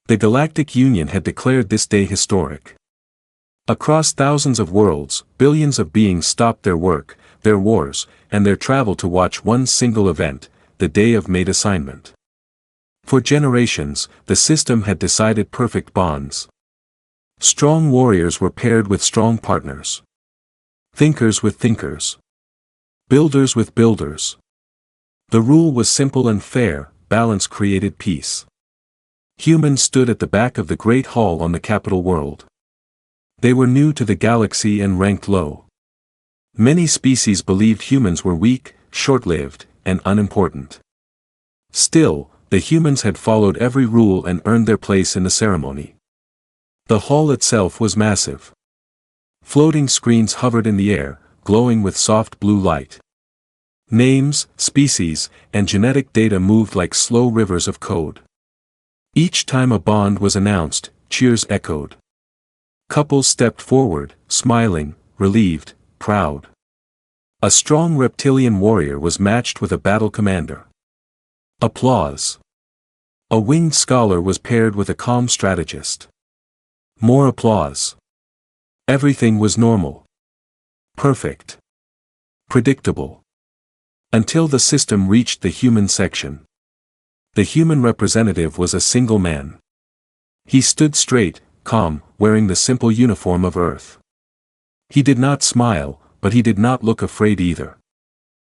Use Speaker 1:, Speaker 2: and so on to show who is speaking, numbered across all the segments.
Speaker 1: The Galactic Union had declared this day historic. Across thousands of worlds, billions of beings stopped their work, their wars, and their travel to watch one single event, the day of mate assignment. For generations, the system had decided perfect bonds. Strong warriors were paired with strong partners. Thinkers with thinkers. Builders with builders. The rule was simple and fair, balance created peace. Humans stood at the back of the Great Hall on the capital world. They were new to the galaxy and ranked low. Many species believed humans were weak, short-lived, and unimportant. Still, the humans had followed every rule and earned their place in the ceremony. The hall itself was massive. Floating screens hovered in the air, glowing with soft blue light. Names, species, and genetic data moved like slow rivers of code. Each time a bond was announced, cheers echoed. Couples stepped forward, smiling, relieved, proud. A strong reptilian warrior was matched with a battle commander. Applause. A winged scholar was paired with a calm strategist. More applause. Everything was normal. Perfect. Predictable. Until the system reached the human section. The human representative was a single man. He stood straight, calm, wearing the simple uniform of Earth. He did not smile, but he did not look afraid either.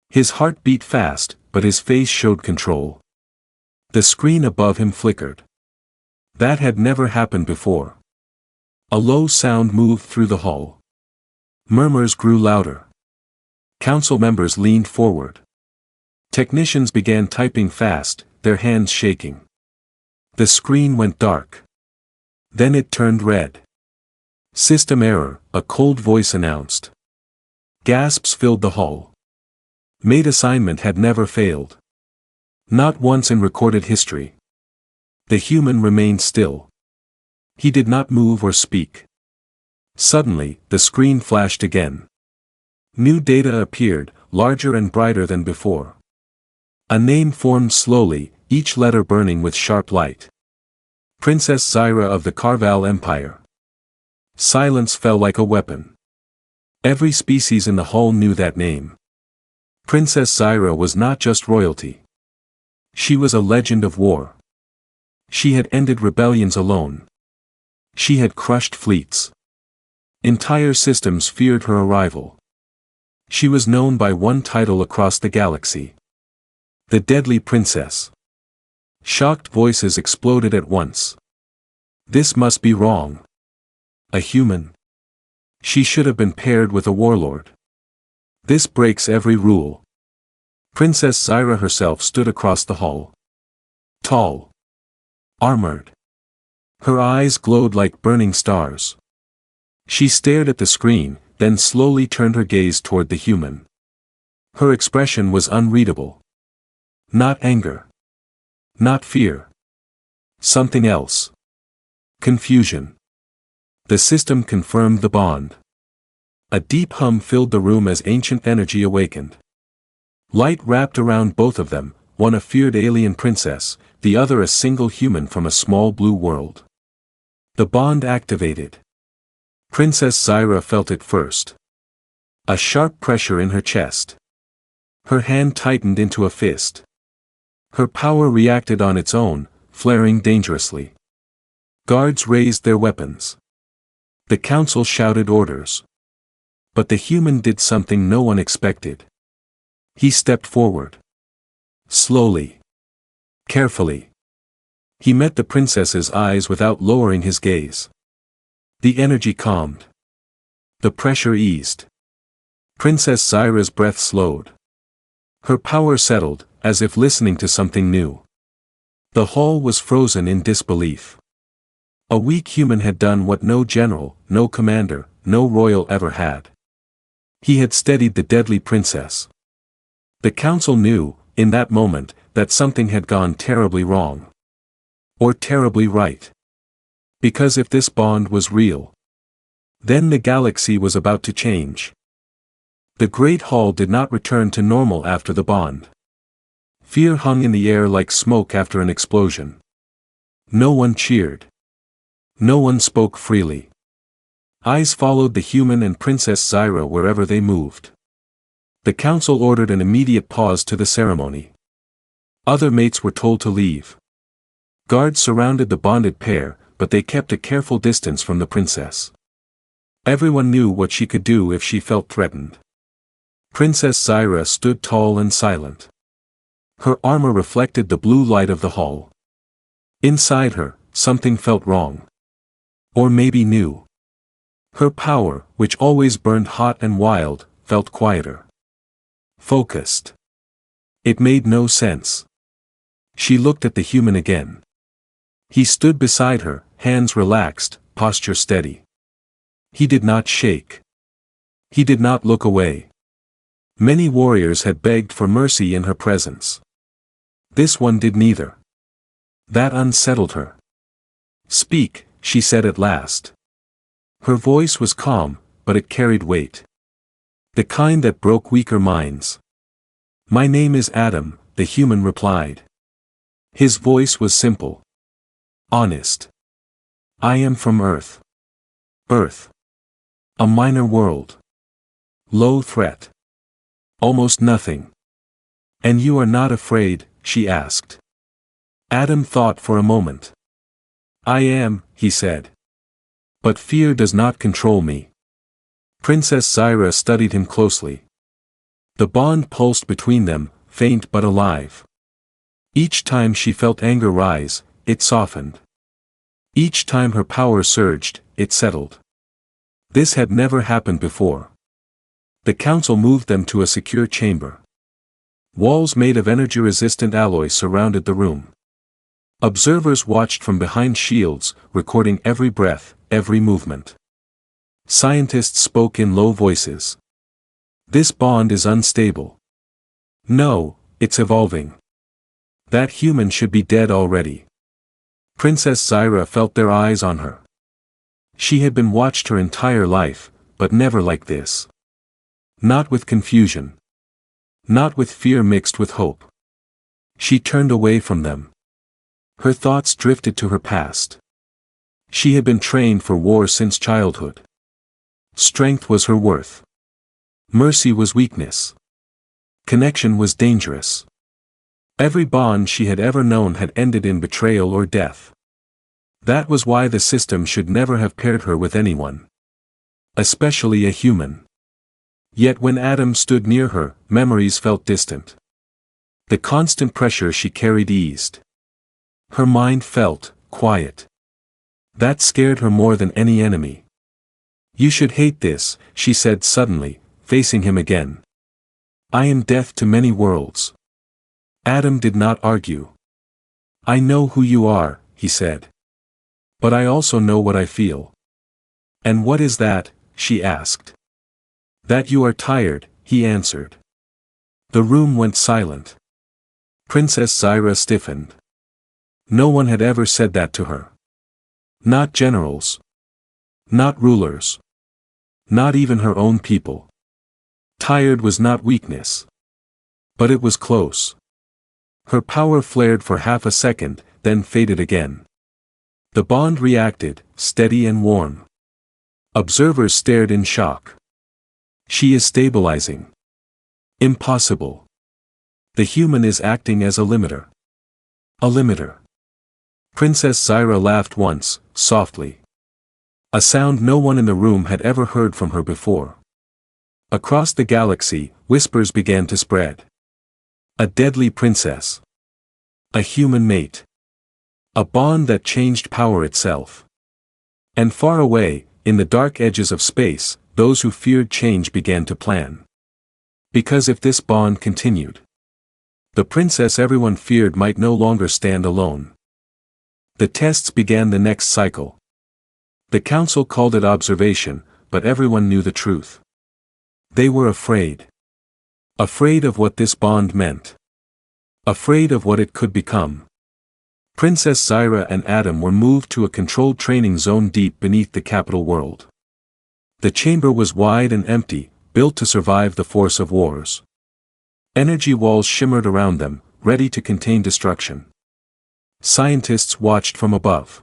Speaker 1: His heart beat fast, but his face showed control. The screen above him flickered. That had never happened before. A low sound moved through the hall. Murmurs grew louder. Council members leaned forward. Technicians began typing fast, their hands shaking. The screen went dark. Then it turned red. System error, a cold voice announced. Gasps filled the hall. Mate assignment had never failed. Not once in recorded history. The human remained still. He did not move or speak. Suddenly, the screen flashed again. New data appeared, larger and brighter than before. A name formed slowly, each letter burning with sharp light. Princess Zyra of the Carval Empire. Silence fell like a weapon. Every species in the hall knew that name. Princess Zyra was not just royalty. She was a legend of war. She had ended rebellions alone. She had crushed fleets. Entire systems feared her arrival. She was known by one title across the galaxy. The Deadly Princess. Shocked voices exploded at once. This must be wrong. A human. She should have been paired with a warlord. This breaks every rule. Princess Zyra herself stood across the hall. Tall. Armored. Her eyes glowed like burning stars. She stared at the screen, then slowly turned her gaze toward the human. Her expression was unreadable. Not anger. Not fear. Something else. Confusion. The system confirmed the bond. A deep hum filled the room as ancient energy awakened. Light wrapped around both of them, one a feared alien princess, the other a single human from a small blue world. The bond activated. Princess Zyra felt it first. A sharp pressure in her chest. Her hand tightened into a fist. Her power reacted on its own, flaring dangerously. Guards raised their weapons. The council shouted orders. But the human did something no one expected. He stepped forward. Slowly. Carefully. He met the princess's eyes without lowering his gaze. The energy calmed. The pressure eased. Princess Zyra's breath slowed. Her power settled, as if listening to something new. The hall was frozen in disbelief. A weak human had done what no general, no commander, no royal ever had. He had steadied the deadly princess. The council knew, in that moment, that something had gone terribly wrong. Or terribly right. Because if this bond was real, then the galaxy was about to change. The Great Hall did not return to normal after the bond. Fear hung in the air like smoke after an explosion. No one cheered. No one spoke freely. Eyes followed the human and Princess Zyra wherever they moved. The council ordered an immediate pause to the ceremony. Other mates were told to leave. Guards surrounded the bonded pair, but they kept a careful distance from the princess. Everyone knew what she could do if she felt threatened. Princess Zyra stood tall and silent. Her armor reflected the blue light of the hall. Inside her, something felt wrong. Or maybe new. Her power, which always burned hot and wild, felt quieter. Focused. It made no sense. She looked at the human again. He stood beside her, hands relaxed, posture steady. He did not shake. He did not look away. Many warriors had begged for mercy in her presence. This one did neither. That unsettled her. "Speak," she said at last. Her voice was calm, but it carried weight. The kind that broke weaker minds. "My name is Adam," the human replied. His voice was simple. Honest. "I am from Earth. Earth. A minor world. Low threat. Almost nothing." "And you are not afraid?" she asked. Adam thought for a moment. "I am," he said. "But fear does not control me." Princess Zyra studied him closely. The bond pulsed between them, faint but alive. Each time she felt anger rise, it softened. Each time her power surged, it settled. This had never happened before. The council moved them to a secure chamber. Walls made of energy-resistant alloy surrounded the room. Observers watched from behind shields, recording every breath, every movement. Scientists spoke in low voices. "This bond is unstable." "No, it's evolving." "That human should be dead already." Princess Zyra felt their eyes on her. She had been watched her entire life, but never like this. Not with confusion. Not with fear mixed with hope. She turned away from them. Her thoughts drifted to her past. She had been trained for war since childhood. Strength was her worth. Mercy was weakness. Connection was dangerous. Every bond she had ever known had ended in betrayal or death. That was why the system should never have paired her with anyone. Especially a human. Yet when Adam stood near her, memories felt distant. The constant pressure she carried eased. Her mind felt quiet. That scared her more than any enemy. "You should hate this," she said suddenly, facing him again. "I am death to many worlds." Adam did not argue. "I know who you are," he said. "But I also know what I feel." "And what is that?" she asked. "That you are tired," he answered. The room went silent. Princess Zyra stiffened. No one had ever said that to her. Not generals. Not rulers. Not even her own people. Tired was not weakness. But it was close. Her power flared for half a second, then faded again. The bond reacted, steady and warm. Observers stared in shock. She is stabilizing. Impossible. The human is acting as a limiter. A limiter. Princess Zyra laughed once, softly. A sound no one in the room had ever heard from her before. Across the galaxy, whispers began to spread. A deadly princess. A human mate. A bond that changed power itself. And far away, in the dark edges of space, those who feared change began to plan. Because if this bond continued, the princess everyone feared might no longer stand alone. The tests began the next cycle. The council called it observation, but everyone knew the truth. They were afraid. Afraid of what this bond meant. Afraid of what it could become. Princess Zyra and Adam were moved to a controlled training zone deep beneath the capital world. The chamber was wide and empty, built to survive the force of wars. Energy walls shimmered around them, ready to contain destruction. Scientists watched from above.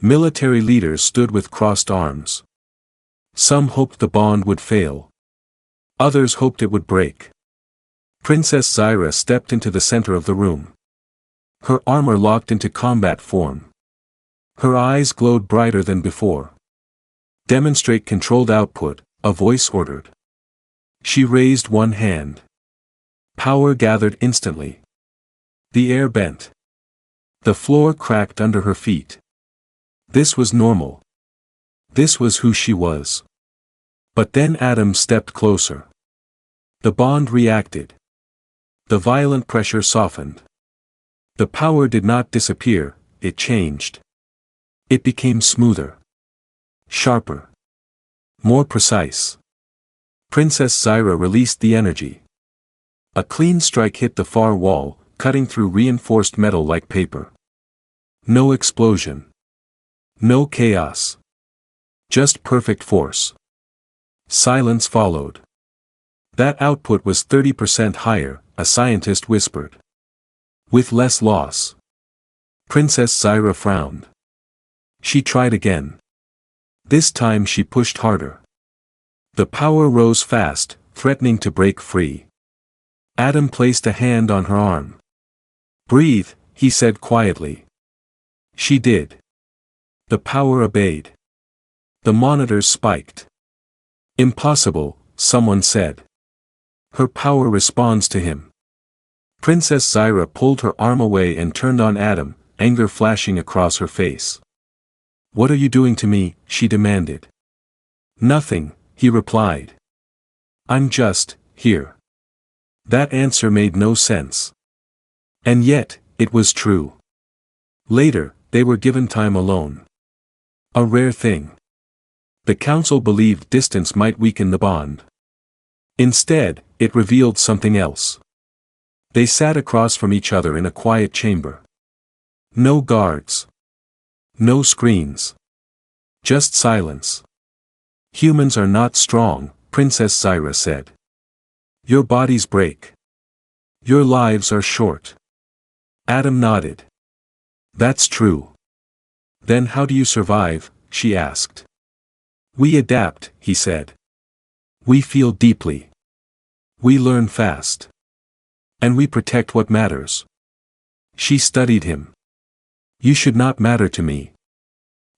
Speaker 1: Military leaders stood with crossed arms. Some hoped the bond would fail. Others hoped it would break. Princess Zyra stepped into the center of the room. Her armor locked into combat form. Her eyes glowed brighter than before. "Demonstrate controlled output," a voice ordered. She raised one hand. Power gathered instantly. The air bent. The floor cracked under her feet. This was normal. This was who she was. But then Adam stepped closer. The bond reacted. The violent pressure softened. The power did not disappear, it changed. It became smoother. Sharper. More precise. Princess Zyra released the energy. A clean strike hit the far wall, cutting through reinforced metal like paper. No explosion. No chaos. Just perfect force. Silence followed. "That output was 30% higher," a scientist whispered. "With less loss." Princess Zyra frowned. She tried again. This time she pushed harder. The power rose fast, threatening to break free. Adam placed a hand on her arm. "Breathe," he said quietly. She did. The power obeyed. The monitors spiked. "Impossible," someone said. "Her power responds to him." Princess Zyra pulled her arm away and turned on Adam, anger flashing across her face. "What are you doing to me?" she demanded. "Nothing," he replied. "I'm just here." That answer made no sense. And yet, it was true. Later, they were given time alone. A rare thing. The council believed distance might weaken the bond. Instead, it revealed something else. They sat across from each other in a quiet chamber. No guards. No screens. Just silence. "Humans are not strong," Princess Zyra said. "Your bodies break. Your lives are short." Adam nodded. "That's true." "Then how do you survive?" she asked. "We adapt," he said. "We feel deeply. We learn fast. And we protect what matters." She studied him. "You should not matter to me."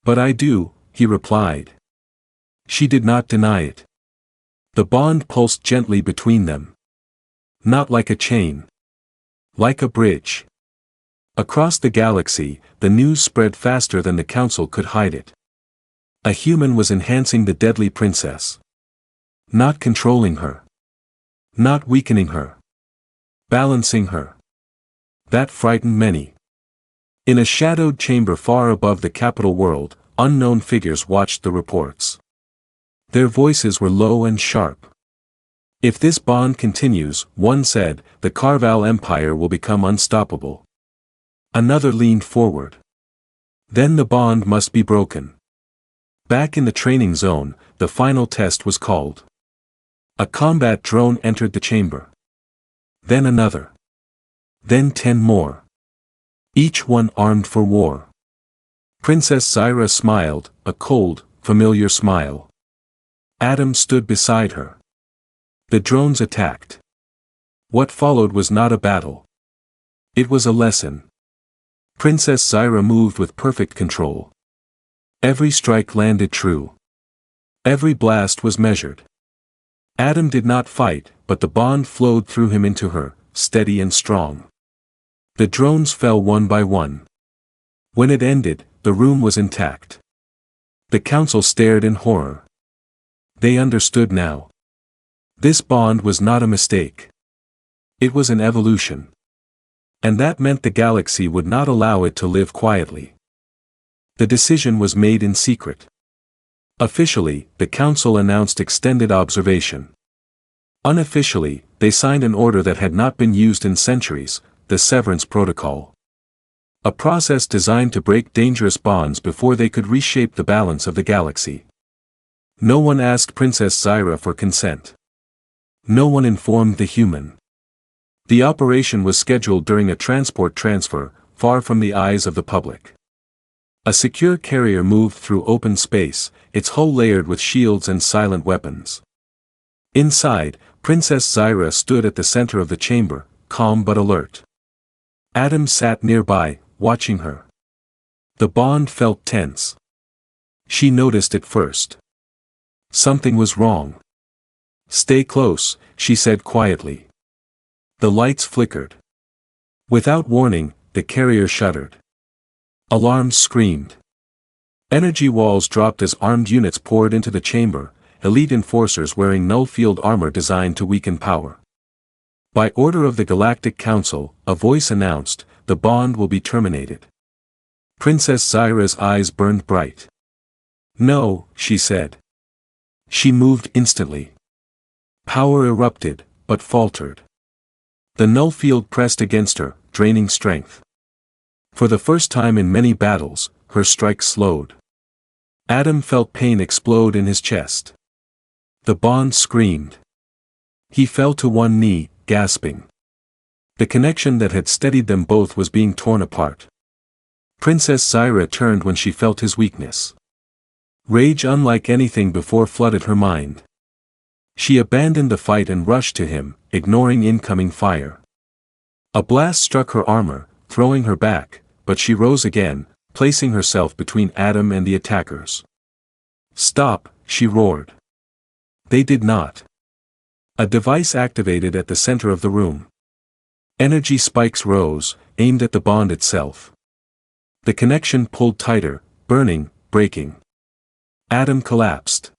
Speaker 1: "But I do," he replied. She did not deny it. The bond pulsed gently between them. Not like a chain. Like a bridge. Across the galaxy, the news spread faster than the council could hide it. A human was enhancing the deadly princess. Not controlling her. Not weakening her. Balancing her. That frightened many. In a shadowed chamber far above the capital world, unknown figures watched the reports. Their voices were low and sharp. "If this bond continues," one said, "the Carval Empire will become unstoppable." Another leaned forward. "Then the bond must be broken." Back in the training zone, the final test was called. A combat drone entered the chamber. Then another. Then 10 more. Each one armed for war. Princess Zyra smiled, a cold, familiar smile. Adam stood beside her. The drones attacked. What followed was not a battle. It was a lesson. Princess Zyra moved with perfect control. Every strike landed true. Every blast was measured. Adam did not fight, but the bond flowed through him into her, steady and strong. The drones fell one by one. When it ended, the room was intact. The council stared in horror. They understood now. This bond was not a mistake. It was an evolution. And that meant the galaxy would not allow it to live quietly. The decision was made in secret. Officially, the council announced extended observation. Unofficially, they signed an order that had not been used in centuries, the Severance Protocol. A process designed to break dangerous bonds before they could reshape the balance of the galaxy. No one asked Princess Zyra for consent. No one informed the human. The operation was scheduled during a transport transfer, far from the eyes of the public. A secure carrier moved through open space, its hull layered with shields and silent weapons. Inside, Princess Zyra stood at the center of the chamber, calm but alert. Adam sat nearby, watching her. The bond felt tense. She noticed it first. Something was wrong. "Stay close," she said quietly. The lights flickered. Without warning, the carrier shuddered. Alarms screamed. Energy walls dropped as armed units poured into the chamber, elite enforcers wearing null-field armor designed to weaken power. By order of the Galactic Council, a voice announced, "The bond will be terminated." Princess Zyra's eyes burned bright. "No," she said. She moved instantly. Power erupted, but faltered. The null field pressed against her, draining strength. For the first time in many battles, her strike slowed. Adam felt pain explode in his chest. The bond screamed. He fell to one knee, gasping. The connection that had steadied them both was being torn apart. Princess Zyra turned when she felt his weakness. Rage unlike anything before flooded her mind. She abandoned the fight and rushed to him, ignoring incoming fire. A blast struck her armor, throwing her back, but she rose again, placing herself between Adam and the attackers. "Stop," she roared. They did not. A device activated at the center of the room. Energy spikes rose, aimed at the bond itself. The connection pulled tighter, burning, breaking. Adam collapsed.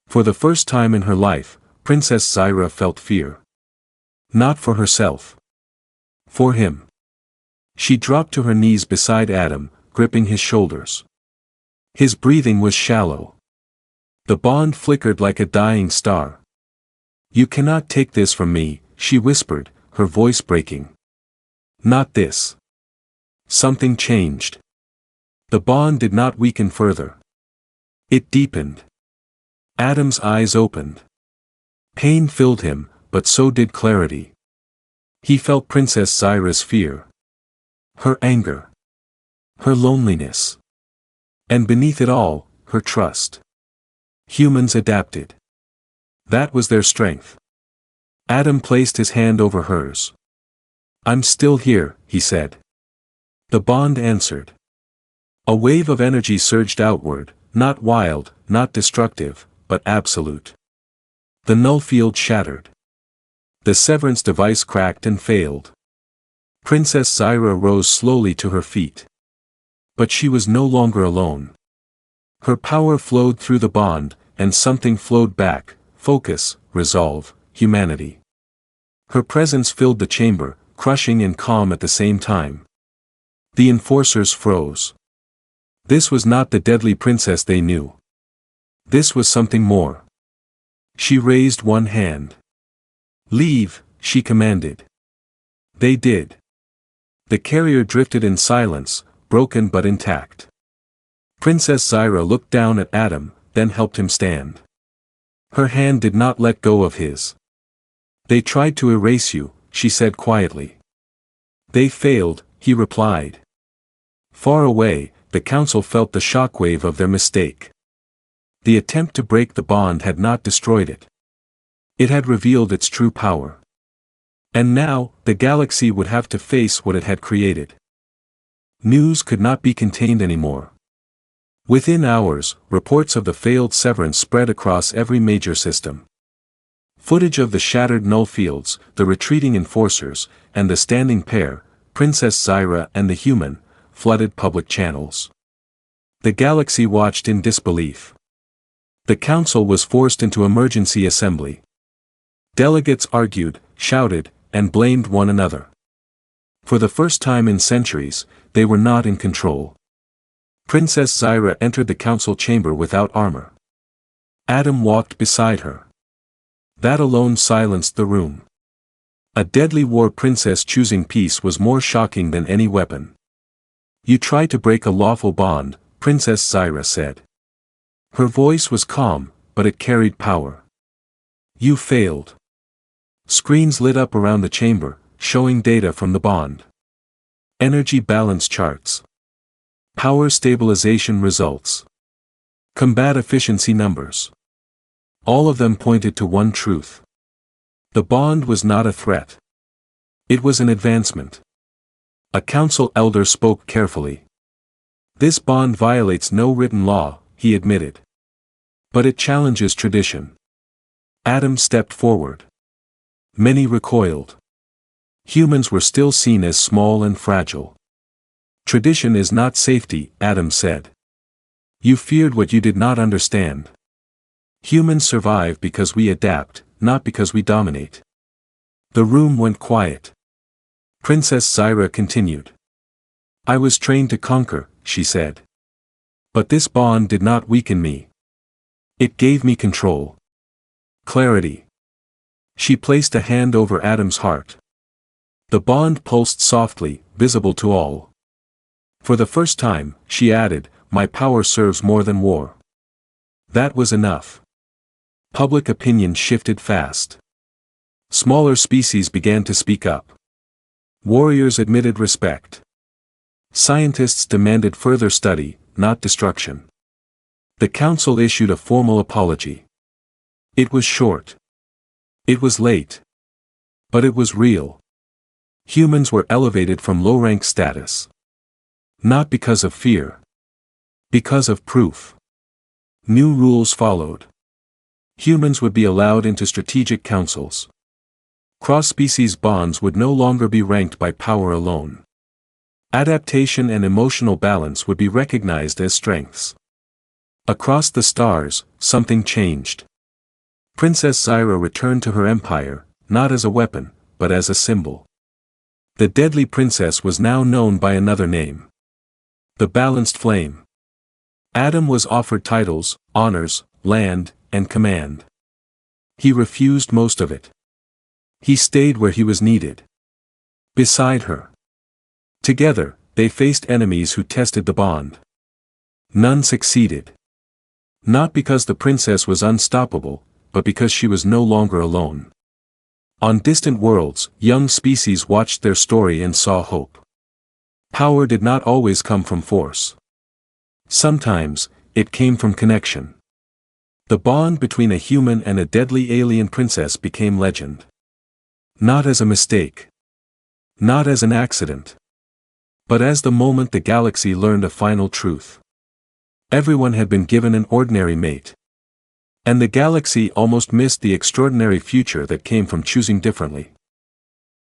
Speaker 1: For the first time in her life, Princess Zyra felt fear. Not for herself. For him. She dropped to her knees beside Adam, gripping his shoulders. His breathing was shallow. The bond flickered like a dying star. "You cannot take this from me," she whispered, her voice breaking. "Not this." Something changed. The bond did not weaken further. It deepened. Adam's eyes opened. Pain filled him, but so did clarity. He felt Princess Zyra's fear. Her anger. Her loneliness. And beneath it all, her trust. Humans adapted. That was their strength. Adam placed his hand over hers. "I'm still here," he said. The bond answered. A wave of energy surged outward, not wild, not destructive, but absolute. The null field shattered. The severance device cracked and failed. Princess Zyra rose slowly to her feet. But she was no longer alone. Her power flowed through the bond, and something flowed back: focus, resolve, humanity. Her presence filled the chamber, crushing and calm at the same time. The enforcers froze. This was not the deadly princess they knew. This was something more. She raised one hand. "Leave," she commanded. They did. The carrier drifted in silence, broken but intact. Princess Zyra looked down at Adam, then helped him stand. Her hand did not let go of his. "They tried to erase you," she said quietly. "They failed," he replied. Far away, the council felt the shockwave of their mistake. The attempt to break the bond had not destroyed it. It had revealed its true power. And now, the galaxy would have to face what it had created. News could not be contained anymore. Within hours, reports of the failed severance spread across every major system. Footage of the shattered null fields, the retreating enforcers, and the standing pair, Princess Zyra and the human, flooded public channels. The galaxy watched in disbelief. The council was forced into emergency assembly. Delegates argued, shouted, and blamed one another. For the first time in centuries, they were not in control. Princess Zyra entered the council chamber without armor. Adam walked beside her. That alone silenced the room. A deadly war princess choosing peace was more shocking than any weapon. "You try to break a lawful bond," Princess Zyra said. Her voice was calm, but it carried power. "You failed." Screens lit up around the chamber, showing data from the bond. Energy balance charts. Power stabilization results. Combat efficiency numbers. All of them pointed to one truth. The bond was not a threat. It was an advancement. A council elder spoke carefully. This bond violates no written law, he admitted. But it challenges tradition. Adam stepped forward. Many recoiled. Humans were still seen as small and fragile. Tradition is not safety, Adam said. You feared what you did not understand. Humans survive because we adapt, not because we dominate. The room went quiet. Princess Zyra continued. I was trained to conquer, she said. But this bond did not weaken me. It gave me control. Clarity. She placed a hand over Adam's heart. The bond pulsed softly, visible to all. For the first time, she added, my power serves more than war. That was enough. Public opinion shifted fast. Smaller species began to speak up. Warriors admitted respect. Scientists demanded further study, not destruction. The council issued a formal apology. It was short. It was late. But it was real. Humans were elevated from low-rank status. Not because of fear. Because of proof. New rules followed. Humans would be allowed into strategic councils. Cross-species bonds would no longer be ranked by power alone. Adaptation and emotional balance would be recognized as strengths. Across the stars, something changed. Princess Zyra returned to her empire, not as a weapon, but as a symbol. The deadly princess was now known by another name. The Balanced Flame. Adam was offered titles, honors, land, and command. He refused most of it. He stayed where he was needed. Beside her. Together, they faced enemies who tested the bond. None succeeded. Not because the princess was unstoppable, but because she was no longer alone. On distant worlds, young species watched their story and saw hope. Power did not always come from force. Sometimes, it came from connection. The bond between a human and a deadly alien princess became legend. Not as a mistake. Not as an accident. But as the moment the galaxy learned a final truth. Everyone had been given an ordinary mate. And the galaxy almost missed the extraordinary future that came from choosing differently.